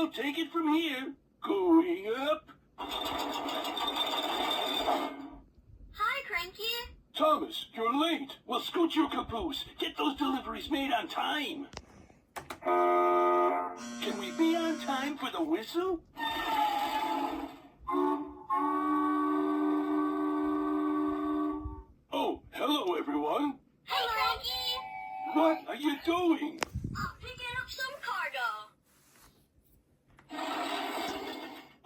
I'll take it from here. Going up. Hi, Cranky. Thomas, you're late. Well, scoot your caboose. Get those deliveries made on time. Can we be on time for the whistle? Oh, hello, everyone. Hey, Cranky. What are you doing? I'm picking up some cargo.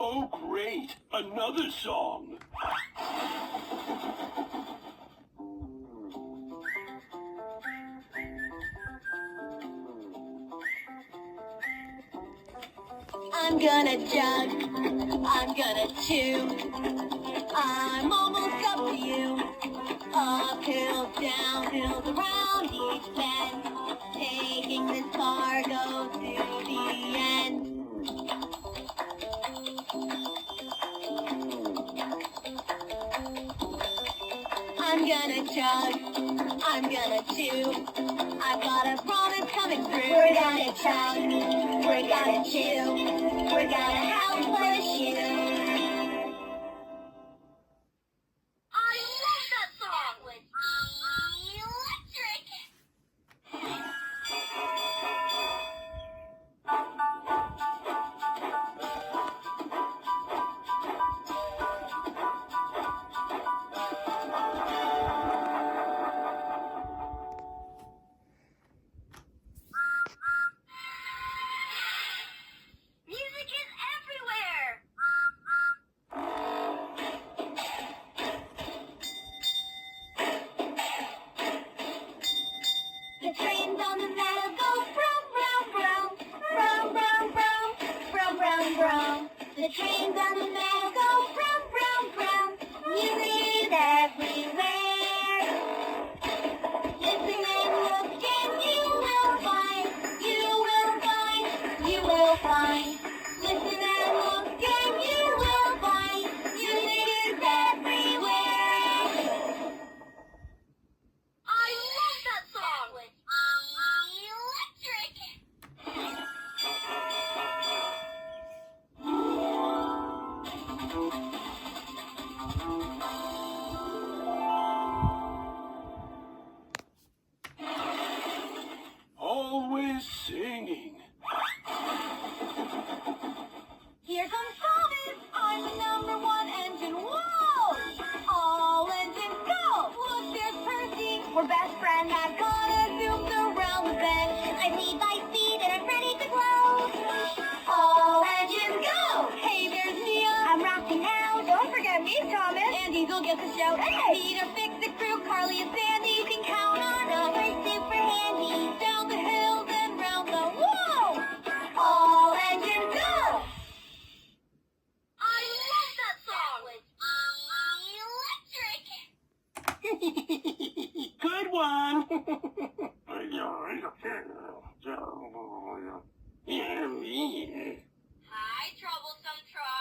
Oh, great. Another song. I'm gonna jug, I'm gonna chew. I'm almost up to you. Uphill, downhill, around each bend, taking this cargo to the end. I'm gonna chug, I'm gonna chew. I've got a promise coming through. We're gonna chug, we're gonna chew, we're gonna house for a shoe. I love that song with electric. Music is everywhere. The trains on the meadow go vroom, vroom, vroom, vroom, vroom, vroom, vroom, vroom, vroom. The trains on the meadow go vroom, vroom, vroom. Music is everywhere. Listen and look and you will find, you will find, you will find. Listen and look and you will find, music is everywhere. I love that song with electric. Always singing. Here comes Thomas. I'm the #1 engine. Whoa! All engines go. Look, there's Percy. We're best friends. I've got a zoomed around the bend. I lead by speed and I'm ready to glow. All engines go. Hey, there's Mia. I'm rocking now. Don't forget me, Thomas. And Diesel gets a shout. Hey! Peter, fix the crew. Carly and Sandy, you can count on us. We're super handy. Down the hills and round the whoa! All engines go. I love that song with electric. Good one. Hi, troublesome truck.